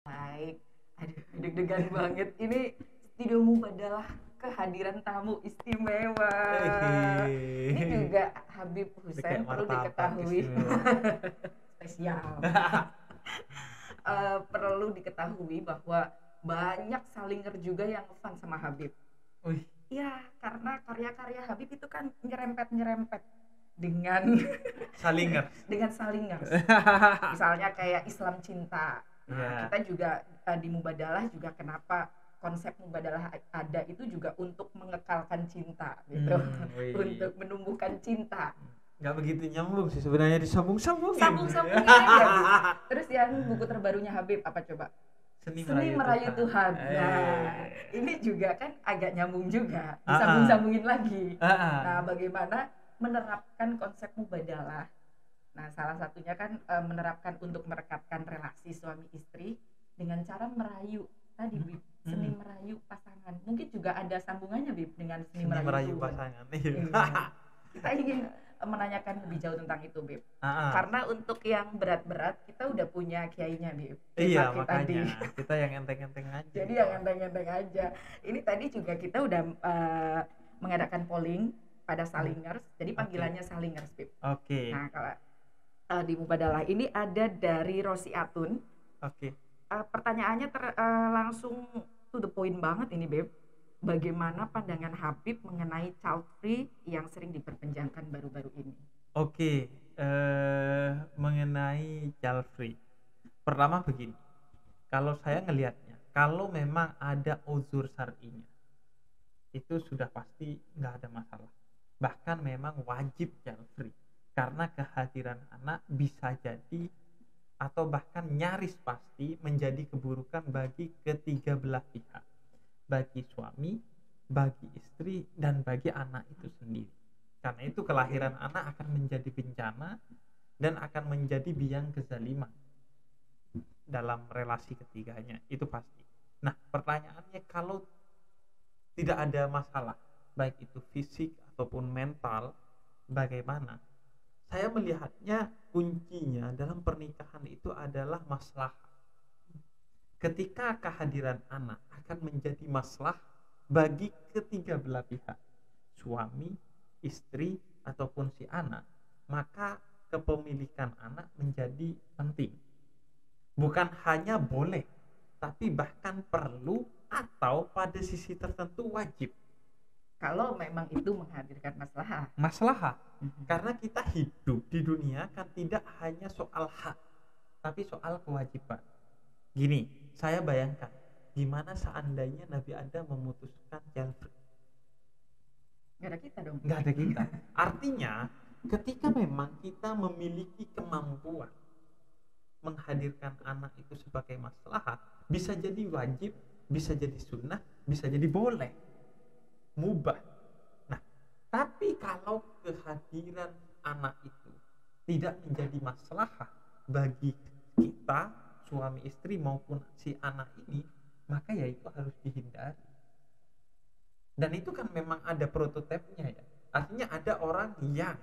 Baik, aduh deg-degan banget. Ini studio Mubadalah kehadiran tamu istimewa. Ini Hehehe. juga Habib Itu kayak Hussein perlu martabak diketahui. istimewa. Spesial. Perlu diketahui bahwa banyak salinger juga yang fans sama Habib. Wih, Ya, karena karya-karya Habib itu kan nyerempet-nyerempet dengan salingers. dengan salingers. Misalnya kayak Islam cinta. Nah, Iya. kita juga di Mubadalah juga kenapa konsep Mubadalah ada itu juga untuk mengekalkan cinta gitu. Wih. Untuk menumbuhkan cinta. Nggak begitu nyambung sih sebenarnya, disambung-sambungin. Sambung-sambungin aja gitu. Terus yang buku terbarunya Habib apa coba? Seni Seni Merayu Merayu Tuhan. Tuhan. Nah, ini juga kan agak nyambung juga, Ah, ah. disambung-sambungin lagi. Ah, Nah, bagaimana menerapkan konsep Mubadalah. Nah, salah satunya kan menerapkan untuk merekatkan relasi suami istri dengan cara merayu tadi, Bib. Seni merayu pasangan. Mungkin juga ada sambungannya, Bib, dengan seni Seni merayu Tuhan. pasangan. Iya. Kita ingin menanyakan lebih jauh tentang itu, Bib. Karena untuk yang berat-berat kita udah punya kiainya, Bib. Iya, Zaki makanya tadi. kita yang enteng-enteng aja. Jadi yang enteng-enteng aja. Ini tadi juga kita udah mengadakan polling pada salingers. Jadi panggilannya salingers, Bib. Oke. Nah, kalau di Mubadalah ini ada dari Rosi Atun. Oke. Pertanyaannya langsung to the point banget ini, Beb. Bagaimana pandangan Habib mengenai child free yang sering diperbincangkan baru-baru ini? Oke, mengenai child free. Pertama begini, kalau saya ngelihatnya, kalau memang ada uzur syar'inya, itu sudah pasti nggak ada masalah. Bahkan memang wajib child free, karena kehadiran anak bisa jadi atau bahkan nyaris pasti menjadi keburukan bagi ketiga belah pihak, bagi suami, bagi istri, dan bagi anak itu sendiri. Karena itu kelahiran anak akan menjadi bencana dan akan menjadi biang kezaliman dalam relasi ketiganya, itu pasti. Nah, pertanyaannya, kalau tidak ada masalah baik itu fisik ataupun mental, bagaimana? Saya melihatnya kuncinya dalam pernikahan itu adalah maslahat. Ketika kehadiran anak akan menjadi maslahat bagi ketiga belah pihak, suami, istri, ataupun si anak, maka kepemilikan anak menjadi penting. Bukan hanya boleh, tapi bahkan perlu atau pada sisi tertentu wajib. Kalau memang itu menghadirkan masalah. Maslahat. Karena kita hidup di dunia kan tidak hanya soal hak, tapi soal kewajiban. Gini, saya bayangkan, gimana seandainya Nabi Adam memutuskan child free? Gak ada kita dong. Gak ada kita. Artinya, ketika memang kita memiliki kemampuan menghadirkan anak itu sebagai maslahat, bisa jadi wajib, bisa jadi sunnah, bisa jadi boleh, mubah. Nah, tapi kalau kehadiran anak itu tidak menjadi maslahat bagi kita, suami istri maupun si anak ini, maka ya itu harus dihindari. Dan itu kan memang ada prototipenya ya. Artinya ada orang yang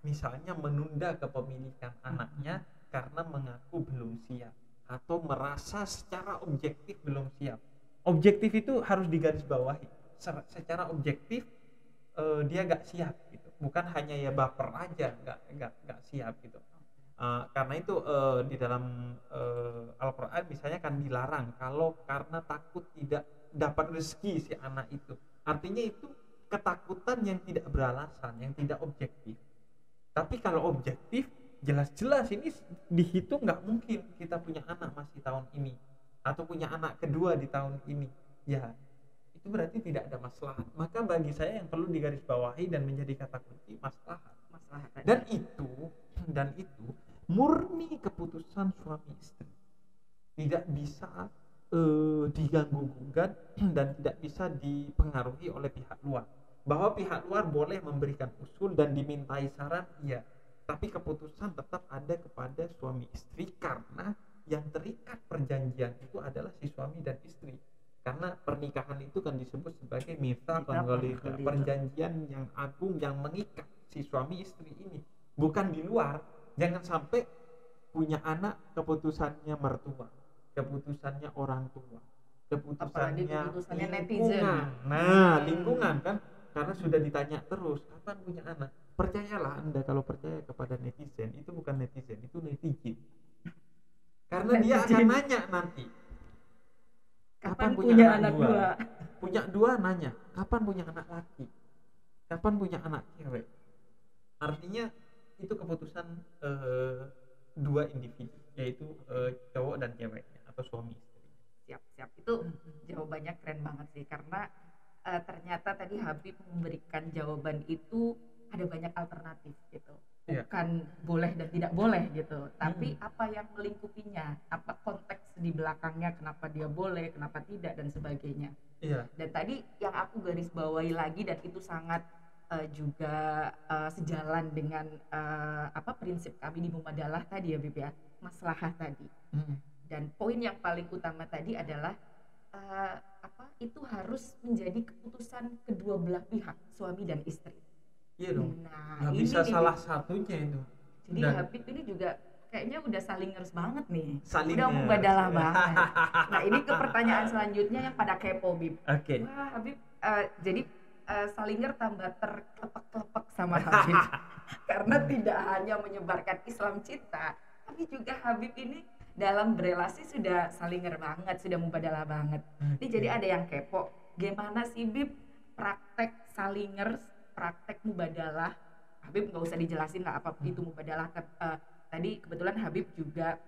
misalnya menunda kepemilikan anaknya karena mengaku belum siap atau merasa secara objektif belum siap. Objektif itu harus digarisbawahi. Secara objektif dia gak siap gitu. Bukan hanya ya baper aja gak siap gitu. Karena itu di dalam Al-Quran misalnya kan dilarang kalau karena takut tidak dapat rezeki si anak itu. Artinya itu ketakutan yang tidak beralasan, yang tidak objektif. Tapi kalau objektif, jelas-jelas ini dihitung nggak mungkin kita punya anak masih tahun ini atau punya anak kedua di tahun ini. Ya, itu berarti tidak ada maslahat. Maka bagi saya yang perlu digarisbawahi dan menjadi kata kunci maslahat. Dan itu murni keputusan suami istri. Tidak bisa diganggu gugat dan tidak bisa dipengaruhi oleh pihak luar. Bahwa pihak luar boleh memberikan usul dan dimintai saran, iya, tapi keputusan tetap ada kepada suami istri, karena yang terikat perjanjian itu adalah si suami dan istri. Karena pernikahan itu kan disebut sebagai mitsaqan ghalidha, perjanjian yang agung yang mengikat si suami istri ini, bukan di luar. Jangan sampai punya anak keputusannya mertua, keputusannya orang tua, Apalagi keputusannya keputusannya lingkungan. netizen. Nah, lingkungan kan, karena sudah ditanya terus kapan punya anak. Percayalah Anda, kalau percaya kepada netizen, itu bukan netizen, itu netizen. Karena dia akan Netizen. nanya nanti, Kapan punya anak dua? dua? Punya dua nanya, kapan punya anak laki? Kapan punya anak cewek? Artinya itu keputusan dua individu, yaitu cowok dan ceweknya atau suami istri. Siap. Itu jawabannya keren banget sih, karena ternyata tadi Habib memberikan jawaban itu ada banyak alternatif gitu. Iya. Bukan boleh dan tidak boleh gitu, tapi apa yang melingkupinya, apa konteks di belakangnya, kenapa dia boleh, kenapa tidak, dan sebagainya. Iya. Dan tadi yang aku garis bawahi lagi, dan itu sangat juga sejalan dengan prinsip kami di Mubadalah tadi ya Bib ya, maslahah tadi. Dan poin yang paling utama tadi adalah itu harus menjadi keputusan kedua belah pihak, suami dan istri. Iya dong. Nah, Nggak ini bisa nih, salah satunya itu. jadi Dan Habib ini juga kayaknya udah salingers banget nih. Salingers. Udah mubadalah banget. Nah, ini ke pertanyaan selanjutnya yang pada kepo, Bib. Oke. Wah, Habib, jadi Salinger tambah terkelepek-kelepek sama Habib. Karena tidak hanya menyebarkan Islam cinta, tapi juga Habib ini dalam berelasi sudah salinger banget, sudah mubadalah banget. Ini jadi ada yang kepo, gimana sih Bib praktek salingers, praktek mubadalah? Habib nggak usah dijelasin lah apa itu mubadalah. Tadi kebetulan Habib juga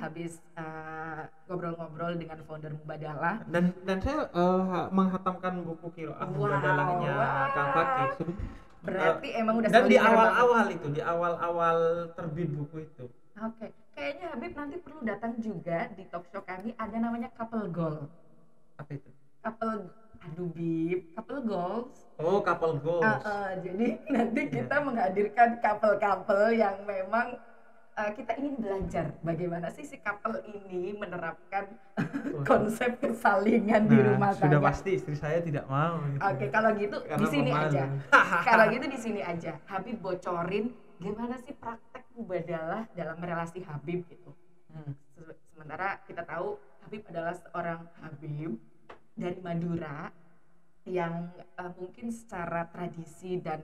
habis ngobrol-ngobrol dengan founder Mubadalah, dan saya menghatamkan buku Qiraah Mubadalahnya Kang Fakih. Berarti emang udah dan di salinger awal-awal itu, di awal-awal terbit buku itu. Oke. Kayaknya Habib nanti perlu datang juga di talk show kami, ada namanya couple goal. Apa itu? Aduh Bib, couple goals. Oh, couple goals. Jadi nanti kita menghadirkan couple-couple yang memang kita ingin belajar bagaimana sih si couple ini menerapkan konsep kesalingan di rumah tangga. Sudah pasti istri saya tidak mau. Oke, kalau gitu di sini aja. Kalau gitu di sini aja. Habib bocorin gimana sih praktek mubadalah dalam relasi Habib gitu. Sementara kita tahu Habib adalah seorang Habib dari Madura yang mungkin secara tradisi dan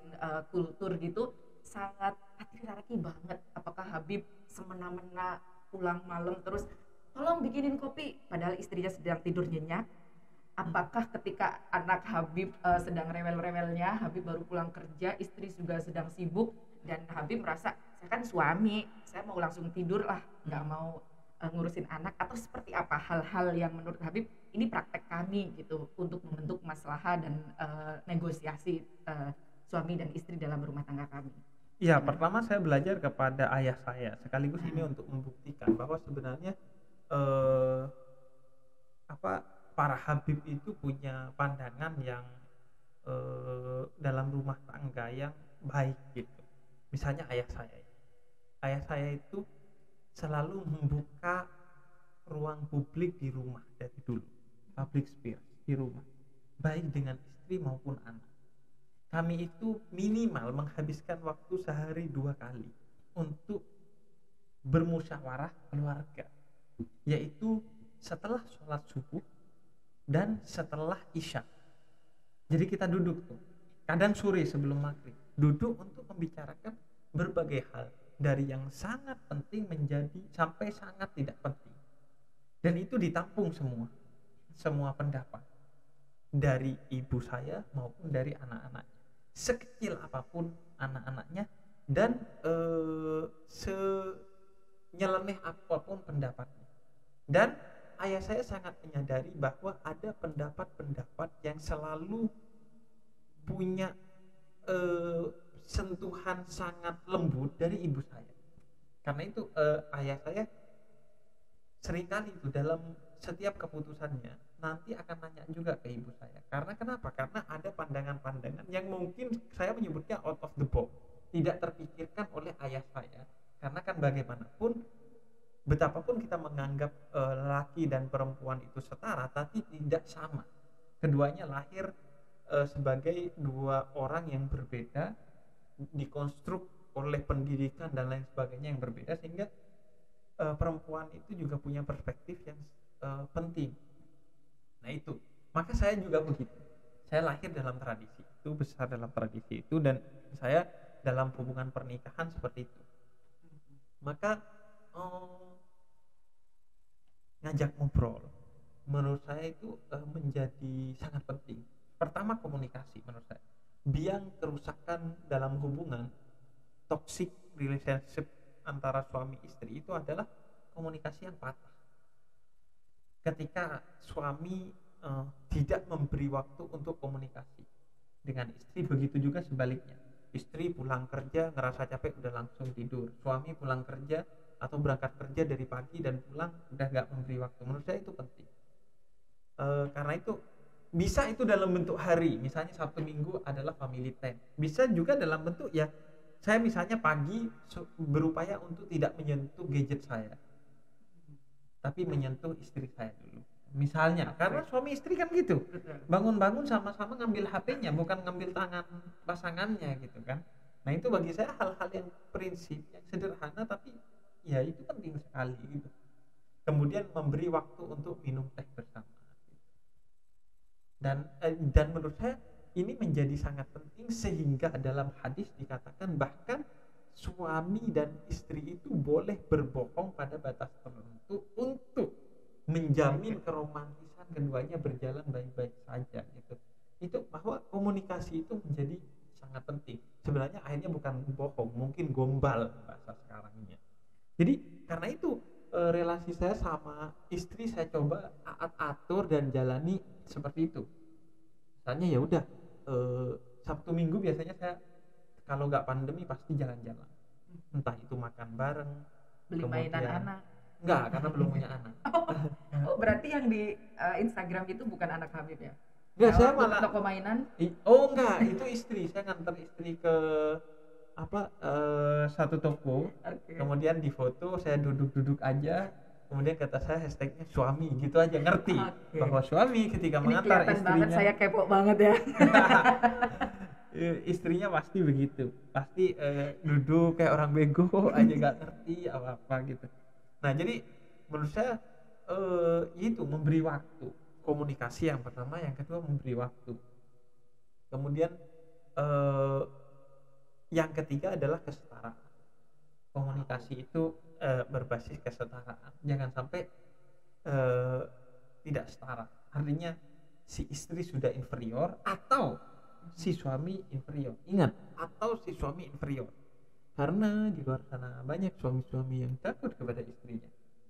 kultur gitu sangat patriarki banget. Apakah Habib semena-mena pulang malam terus tolong bikinin kopi padahal istrinya sedang tidur nyenyak? Apakah ketika anak Habib sedang rewel-rewelnya, Habib baru pulang kerja, istri juga sedang sibuk, dan Habib merasa saya kan suami, saya mau langsung tidur lah, nggak mau ngurusin anak? Atau seperti apa hal-hal yang menurut Habib ini praktek kami gitu untuk membentuk maslahah dan negosiasi suami dan istri dalam rumah tangga kami? Ya, pertama saya belajar kepada ayah saya, sekaligus ini untuk membuktikan bahwa sebenarnya para Habib itu punya pandangan yang dalam rumah tangga yang baik gitu. Misalnya ayah saya itu selalu membuka ruang publik di rumah dari dulu, public space di rumah, baik dengan istri maupun anak. Kami itu minimal menghabiskan waktu sehari 2 kali untuk bermusyawarah keluarga, yaitu setelah sholat subuh dan setelah isya. Jadi kita duduk tuh, kadang sore sebelum maghrib, duduk untuk membicarakan berbagai hal, dari yang sangat penting menjadi sampai sangat tidak penting. Dan itu ditampung semua pendapat dari ibu saya maupun dari anak-anaknya, sekecil apapun anak-anaknya, dan senyeleneh apapun pendapatnya. Dan ayah saya sangat menyadari bahwa ada pendapat-pendapat yang selalu punya sentuhan sangat lembut dari ibu saya. Karena itu ayah saya seringkali itu dalam setiap keputusannya nanti akan nanya juga ke ibu saya. Karena kenapa? Karena ada pandangan-pandangan yang mungkin saya menyebutnya out of the box, tidak terpikirkan oleh ayah saya. Karena kan bagaimanapun, betapapun kita menganggap laki dan perempuan itu setara, tapi tidak sama. Keduanya lahir sebagai dua orang yang berbeda, dikonstruk oleh pendidikan dan lain sebagainya yang berbeda, sehingga perempuan itu juga punya perspektif yang penting. Nah itu, maka saya juga begitu. Saya lahir dalam tradisi itu, besar dalam tradisi itu, dan saya dalam hubungan pernikahan seperti itu. Maka ngajak ngobrol menurut saya itu menjadi sangat penting. Pertama, komunikasi menurut saya. Biang kerusakan dalam hubungan, toxic relationship antara suami istri itu adalah komunikasi yang patah. Ketika suami tidak memberi waktu untuk komunikasi dengan istri, begitu juga sebaliknya. Istri pulang kerja ngerasa capek udah langsung tidur, suami pulang kerja atau berangkat kerja dari pagi dan pulang udah nggak memberi waktu. Menurut saya itu penting. Karena itu bisa itu dalam bentuk hari, misalnya Sabtu Minggu adalah family time. Bisa juga dalam bentuk ya saya misalnya pagi berupaya untuk tidak menyentuh gadget saya, tapi menyentuh istri saya dulu. Misalnya, karena suami istri kan gitu, bangun-bangun sama-sama ngambil HP-nya, bukan ngambil tangan pasangannya gitu kan. Nah itu bagi saya hal-hal yang prinsip, yang sederhana, tapi ya itu penting sekali gitu. Kemudian memberi waktu untuk minum teh bersama. Dan menurut saya ini menjadi sangat penting, sehingga dalam hadis dikatakan bahkan suami dan istri itu boleh berbohong pada batas tertentu untuk menjamin keromantisan keduanya berjalan baik-baik saja gitu. Itu bahwa komunikasi itu menjadi sangat penting. Sebenarnya akhirnya bukan bohong, mungkin gombal bahasa sekarangnya. Jadi karena itu relasi saya sama istri saya coba atur dan jalani seperti itu. Misalnya ya udah Sabtu Minggu biasanya saya kalau nggak pandemi pasti jalan-jalan. Entah itu makan bareng, beli mainan anak. Enggak, karena belum punya anak. Oh, berarti yang di Instagram itu bukan anak Habib ya? Enggak, saya malah toko mainan. Oh enggak, itu istri. Saya nganter istri ke satu toko. Okay. Kemudian di foto saya duduk-duduk aja. Kemudian kata saya hashtagnya suami, gitu aja, ngerti bahwa suami ketika mengantar istrinya. Banget, saya kepo banget ya. Istrinya pasti begitu, pasti duduk kayak orang bego aja, nggak ngerti apa-apa gitu. Nah jadi menurut saya itu memberi waktu, komunikasi yang pertama, yang kedua memberi waktu, kemudian yang ketiga adalah kesetaraan. Komunikasi itu berbasis kesetaraan, jangan sampai tidak setara, artinya si istri sudah inferior atau si suami inferior. Ingat, atau si suami inferior. Karena di luar sana banyak suami-suami yang takut kepada istrinya.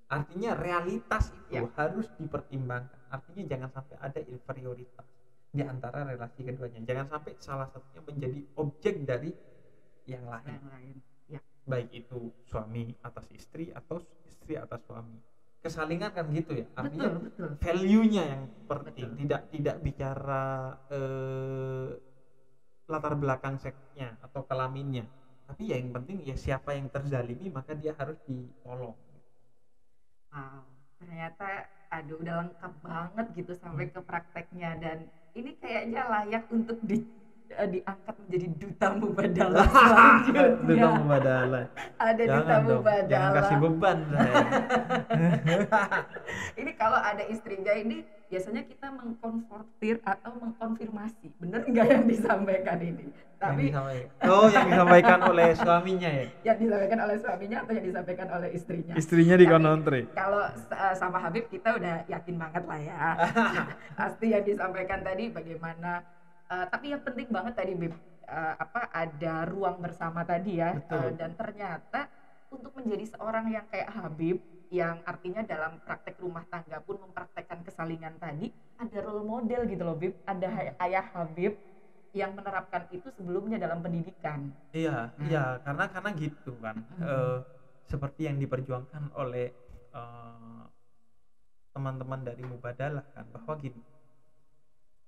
Artinya realitas itu harus dipertimbangkan. Artinya jangan sampai ada inferioritas di antara relasi keduanya. Jangan sampai salah satunya menjadi objek dari yang lain. Ya. Baik itu suami atas istri atau istri atas suami. Kesalingan kan gitu ya. Artinya betul. Value-nya yang penting. Tidak bicara latar belakang seksnya atau kelaminnya, tapi ya yang penting ya siapa yang terzalimi maka dia harus ditolong. Ternyata udah lengkap banget gitu sampai ke prakteknya, dan ini kayaknya layak untuk diangkat menjadi duta mubadalah selanjutnya. Duta mubadalah. Ada duta mubadalah. Jangan kasih beban saya. Ini kalau ada istrinya ini biasanya kita mengkonfrontir atau mengkonfirmasi, bener nggak yang disampaikan ini? Tapi yang disampaikan oleh suaminya ya? Yang disampaikan oleh suaminya atau yang disampaikan oleh istrinya? Istrinya dikonfrontir. Kalau sama Habib kita udah yakin banget lah ya. Pasti yang disampaikan tadi bagaimana. Tapi yang penting banget tadi Bib, ada ruang bersama tadi ya. Dan ternyata untuk menjadi seorang yang kayak Habib, yang artinya dalam praktek rumah tangga pun mempraktekkan kesalingan tadi, ada role model gitu loh Bib, ada ayah Habib yang menerapkan itu sebelumnya dalam pendidikan. Iya, karena gitu kan. Seperti yang diperjuangkan oleh teman-teman dari Mubadalah kan, bahwa gini,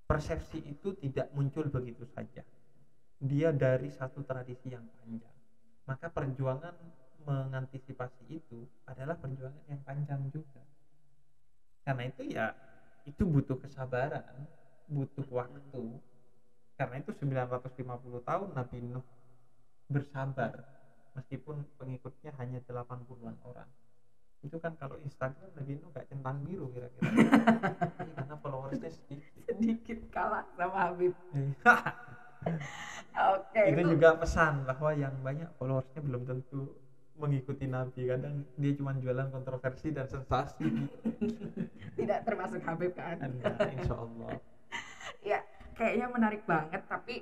persepsi itu tidak muncul begitu saja. Dia dari satu tradisi yang panjang. Maka perjuangan mengantisipasi itu adalah perjuangan yang panjang juga. Karena itu ya itu butuh kesabaran, butuh waktu. Karena itu 950 tahun Nabi Nuh bersabar meskipun pengikutnya hanya 80-an orang. Itu kan kalau Instagram lagi itu kayak centang biru kira-kira. Ini karena followersnya sedikit. Sedikit kalah sama Habib. Oke, Itu juga pesan bahwa yang banyak followersnya belum tentu mengikuti Nabi. Kadang dia cuma jualan kontroversi dan sensasi. tidak termasuk Habib kan. Anda, insya Allah. Ya, kayaknya menarik banget. Tapi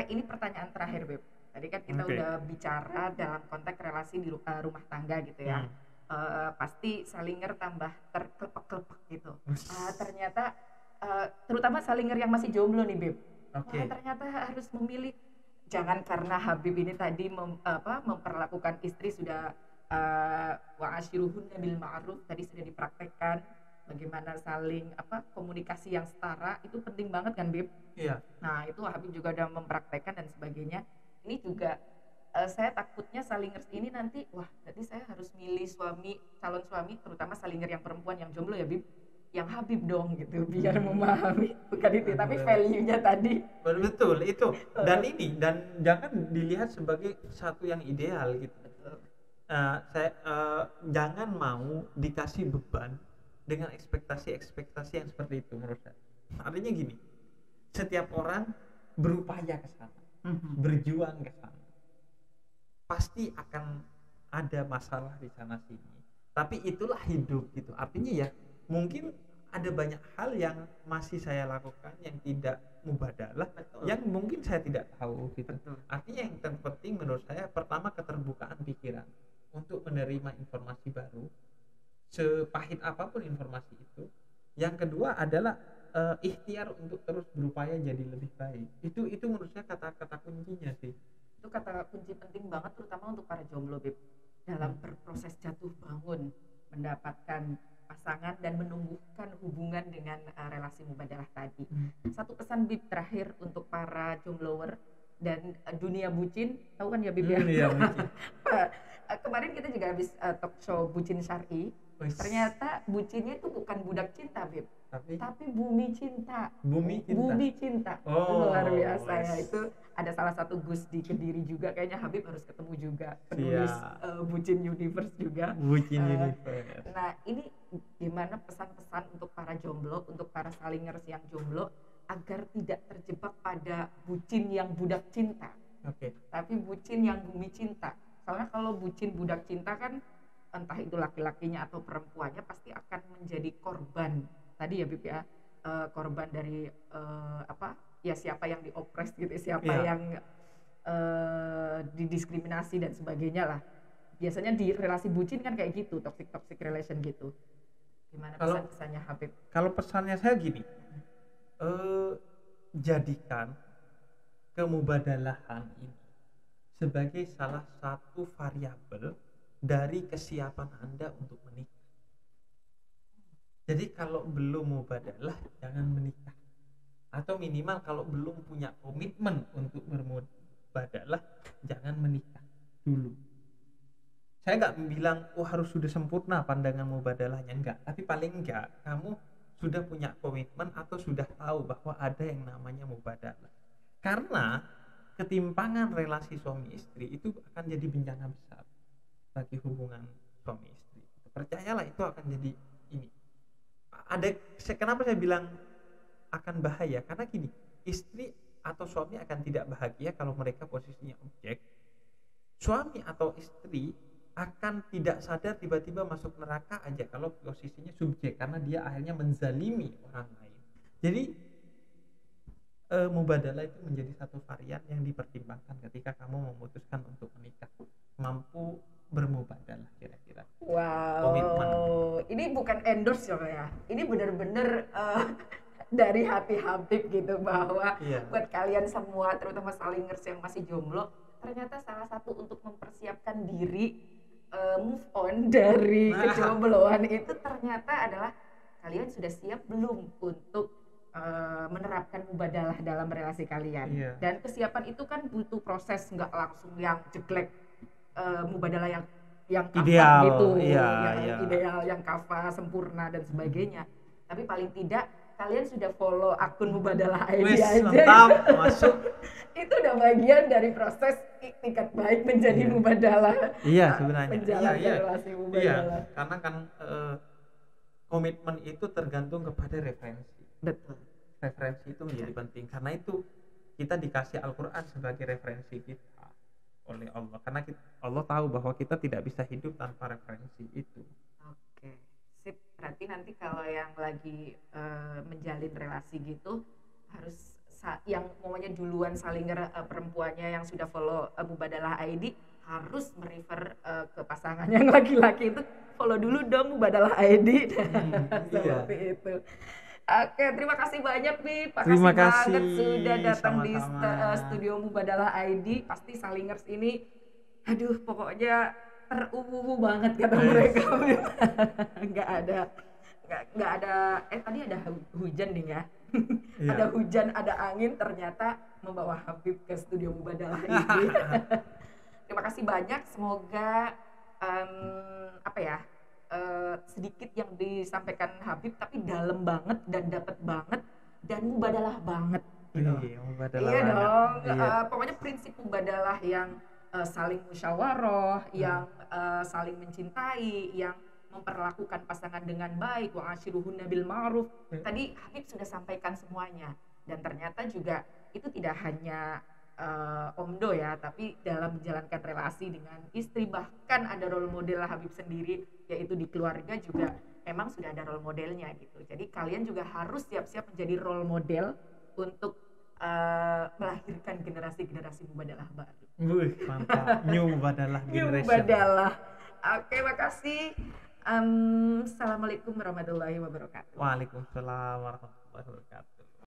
ini pertanyaan terakhir, Beb. Tadi kan kita Oke. udah bicara dalam konteks relasi di rumah tangga gitu ya. Pasti salinger tambah terkelepek-kelepek gitu. Ternyata terutama salinger yang masih jomblo nih, Beb. Oke. Ternyata harus memilih. Jangan karena Habib ini tadi memperlakukan istri sudah wa ashiruhunna bil ma'ruf, tadi sudah dipraktekkan bagaimana saling komunikasi yang setara, itu penting banget kan, Bib? Iya. Nah, itu Habib juga udah mempraktekkan dan sebagainya. Ini juga saya takutnya salingers ini nanti, wah, berarti saya harus milih calon suami, terutama salinger yang perempuan yang jomblo ya, Bib, yang Habib dong gitu, biar memahami, bukan itu, tapi value-nya tadi. Betul itu. Dan jangan dilihat sebagai satu yang ideal gitu. Jangan mau dikasih beban dengan ekspektasi yang seperti itu menurut saya. Artinya gini, setiap orang berupaya ke sana, berjuang ke sana, pasti akan ada masalah di sana sini. Tapi itulah hidup gitu. Artinya ya mungkin ada banyak hal yang masih saya lakukan yang tidak mubadalah, yang mungkin saya tidak tahu gitu. Artinya yang terpenting menurut saya pertama keterbukaan pikiran untuk menerima informasi baru, sepahit apapun informasi itu. Yang kedua adalah ikhtiar untuk terus berupaya jadi lebih baik. Itu menurut saya kata-kata kuncinya sih. Itu kata kunci penting banget terutama untuk para jomblo, Bib, dalam berproses jatuh bangun mendapatkan pasangan dan menumbuhkan hubungan dengan relasi mubadalah tadi. Satu pesan, Bib, terakhir untuk para jomblower dan dunia bucin, tahu kan ya, Bib ya? Iya, bucin. Kemarin kita juga habis talk show Bucin Syar'i. Ternyata bucinnya itu bukan budak cinta, Bib, tapi bumi cinta. Bumi cinta. Oh, luar biasa ya. Itu ada salah satu Gus di Kediri juga, kayaknya Habib harus ketemu juga, penulis Bucin Universe juga. Bucin Universe. Nah, ini gimana pesan-pesan untuk para jomblo, untuk para salingers yang jomblo agar tidak terjebak pada bucin yang budak cinta. Tapi bucin yang bumi cinta. Soalnya kalau bucin budak cinta kan entah itu laki-lakinya atau perempuannya pasti akan menjadi korban. Tadi ya, Bib ya, korban dari ya siapa yang diopres gitu, siapa yang didiskriminasi dan sebagainya lah. Biasanya di relasi bucin kan kayak gitu, toxic relation gitu. Gimana pesan-pesannya Habib? Kalau pesannya saya gini, jadikan kemubadalahan ini sebagai salah satu variabel dari kesiapan Anda untuk menikah. Jadi kalau belum mubadalah jangan menikah. Atau minimal kalau belum punya komitmen untuk bermubadalah jangan menikah dulu. Saya nggak bilang harus sudah sempurna pandangan mubadalahnya, enggak. Tapi paling enggak kamu sudah punya komitmen atau sudah tahu bahwa ada yang namanya mubadalah. Karena ketimpangan relasi suami istri itu akan jadi bencana besar bagi hubungan suami istri. Percayalah itu akan jadi ini. Kenapa saya bilang akan bahaya? Karena gini, istri atau suami akan tidak bahagia kalau mereka posisinya objek. Suami atau istri akan tidak sadar tiba-tiba masuk neraka aja kalau posisinya subjek, karena dia akhirnya menzalimi orang lain. Jadi mubadalah itu menjadi satu varian yang dipertimbangkan ketika kamu memutuskan untuk menikah. Mampu bermubadalah kira-kira. Wow. Komitmen. Ini bukan endorse ya. Ini benar-benar dari hati Habib gitu, bahwa buat kalian semua terutama salingers yang masih jomblo, ternyata salah satu untuk mempersiapkan diri move on dari kejombloan itu ternyata adalah kalian sudah siap belum untuk menerapkan mubadalah dalam relasi kalian. Dan kesiapan itu kan butuh proses, nggak langsung yang jeglek. Mubadalah yang kafah ideal, gitu, yang ideal, yang kafah sempurna dan sebagainya. Tapi paling tidak kalian sudah follow akun Mubadalah ID aja. Mantap, masuk. Itu udah bagian dari proses iktikat baik menjadi Iya. mubadalah. Iya sebenarnya. Menjalankan Iya. relasi Iya, mubadalah. karena kan komitmen itu tergantung kepada referensi. Betul. Referensi itu menjadi penting karena itu kita dikasih Al-Qur'an sebagai referensi kita oleh Allah. Karena Allah tahu bahwa kita tidak bisa hidup tanpa referensi itu. Oke, sip. Berarti nanti kalau yang lagi menjalin relasi gitu harus yang namanya duluan salinger perempuannya yang sudah follow Mubadalah ID harus merefer ke pasangan yang laki-laki itu follow dulu dong Mubadalah ID. Seperti itu. Oke, terima kasih banyak nih. Terima Makasih kasih, banget sudah datang di sama-sama. studio Mubadalah ID. Pasti salingers ini aduh pokoknya teruwu banget kata mereka. nggak ada tadi ada hujan nih ya. Iya. Ada hujan, ada angin, ternyata membawa Habib ke studio Mubadalah ini. Terima kasih banyak, semoga sedikit yang disampaikan Habib tapi dalam banget dan dapat banget dan mubadalah banget gitu. Iya, mubadalah Iya banget. dong. Iya. Pokoknya prinsip mubadalah yang saling musyawarah, yang saling mencintai, yang memperlakukan pasangan dengan baik, wa ashiruhunna bil ma'ruf. Tadi Habib sudah sampaikan semuanya dan ternyata juga itu tidak hanya Omdo ya, tapi dalam menjalankan relasi dengan istri, bahkan ada role model Habib sendiri, yaitu di keluarga juga memang sudah ada role modelnya gitu. Jadi kalian juga harus siap-siap menjadi role model untuk melahirkan generasi-generasi mubadalah baru. Wih, mantap. New Mubadalah New generation. mubadalah. Oke, makasih. Assalamualaikum warahmatullahi wabarakatuh. Waalaikumsalam warahmatullahi wabarakatuh.